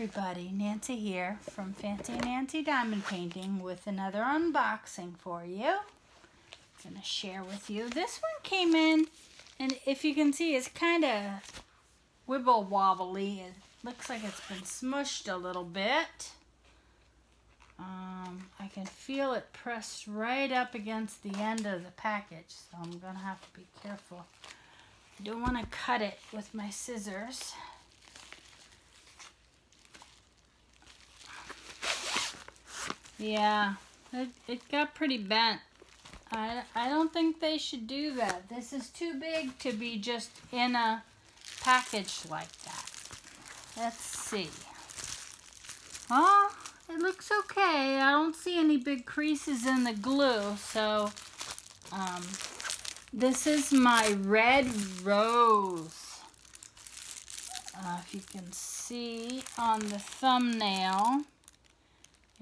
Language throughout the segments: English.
everybody, Nancy here from Fancy Nancy Diamond Painting with another unboxing for you. I'm going to share with you. This one came in, and if you can see, it's kind of wibble wobbly. It looks like it's been smushed a little bit. I can feel it pressed right up against the end of the package, so I'm going to have to be careful. I don't want to cut it with my scissors. Yeah, it got pretty bent. I don't think they should do that. This is too big to be just in a package like that. Let's see. Oh, it looks okay. I don't see any big creases in the glue. So, this is my Red Rose. If you can see on the thumbnail.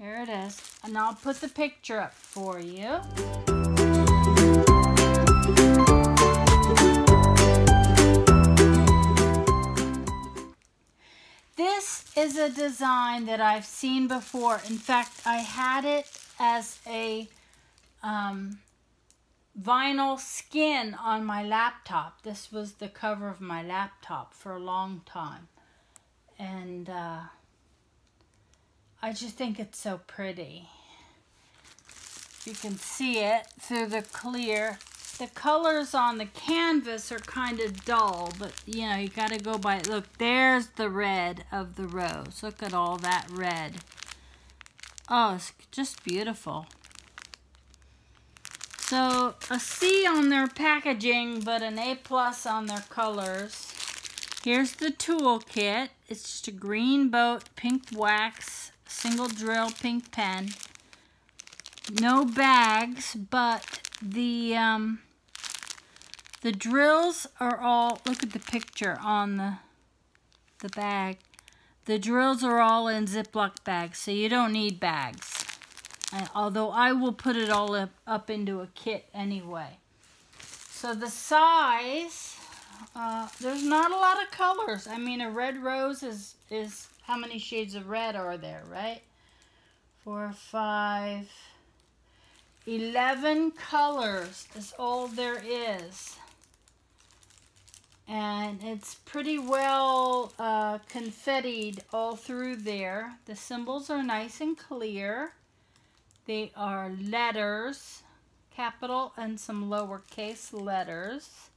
Here it is, and I'll put the picture up for you. This is a design that I've seen before. In fact, I had it as a vinyl skin on my laptop. This was the cover of my laptop for a long time. And I just think it's so pretty. You can see it through the clear. The colors on the canvas are kind of dull, but you know, you got to go by. Look, there's the red of the rose. Look at all that red. Oh, it's just beautiful. So, a C on their packaging, but an A+ on their colors. Here's the tool kit. It's just a green boat, pink wax, single drill, pink pen. No bags, but the drills are all, look at the picture on the bag. The drills are all in Ziploc bags, so you don't need bags. Although I will put it all up into a kit anyway. So the size, there's not a lot of colors. I mean, a red rose is how many shades of red are there, right? 4, 5, 11 colors is all there is. And it's pretty well confettied all through there. The symbols are nice and clear. They are letters, capital and some lowercase letters.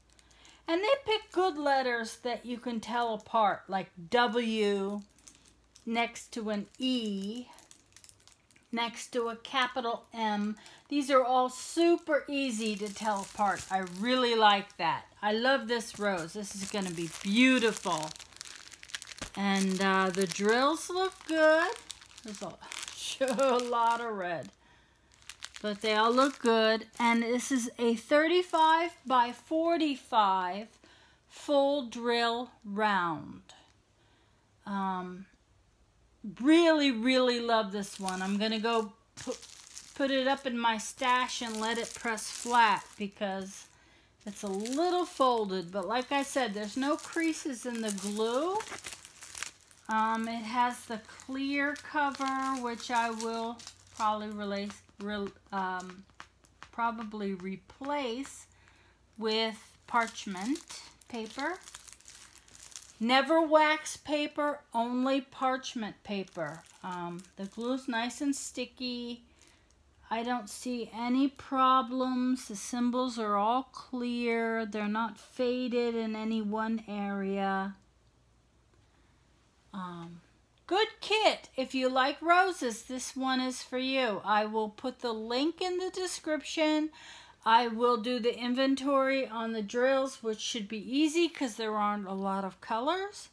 And they pick good letters that you can tell apart, like W next to an E, next to a capital M. These are all super easy to tell apart. I really like that. I love this rose. This is going to be beautiful. And the drills look good. There's a lot of red. But they all look good. And this is a 35 by 45 full drill round. Really, really love this one. I'm going to go put it up in my stash and let it press flat because it's a little folded. But like I said, there's no creases in the glue. It has the clear cover, which I will probably replace with parchment paper. Never wax paper, only parchment paper. The glue's nice and sticky. I don't see any problems. The symbols are all clear. They're not faded in any one area. Good kit. If you like roses, this one is for you. I will put the link in the description. I will do the inventory on the drills, which should be easy because there aren't a lot of colors.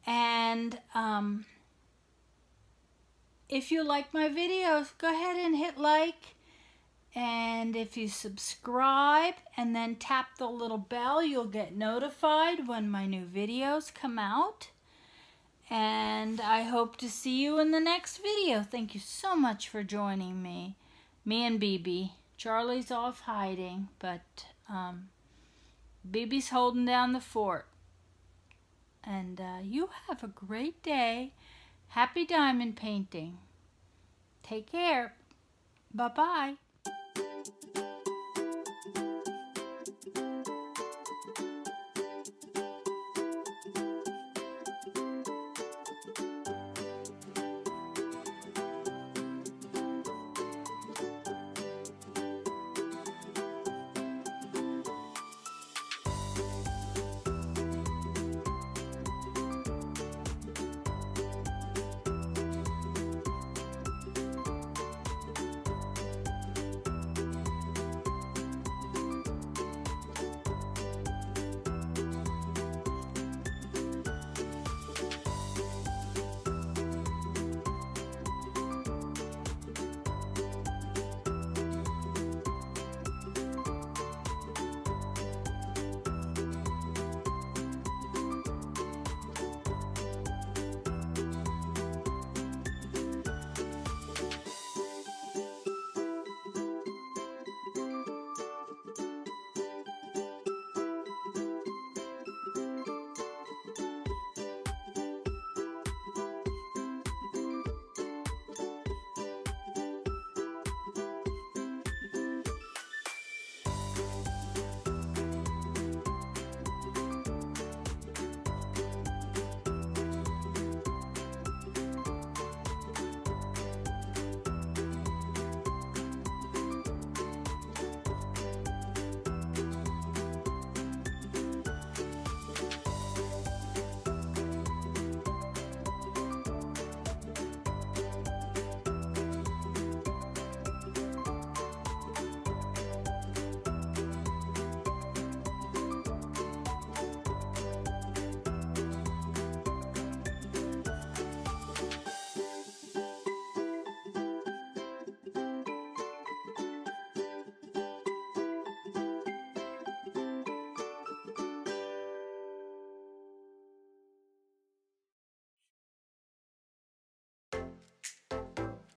And if you like my videos, go ahead and hit like. And if you subscribe and then tap the little bell, you'll get notified when my new videos come out. And I hope to see you in the next video. Thank you so much for joining me. Me and BB. Charlie's off hiding, but BB's holding down the fort. And you have a great day. Happy diamond painting. Take care. Bye-bye.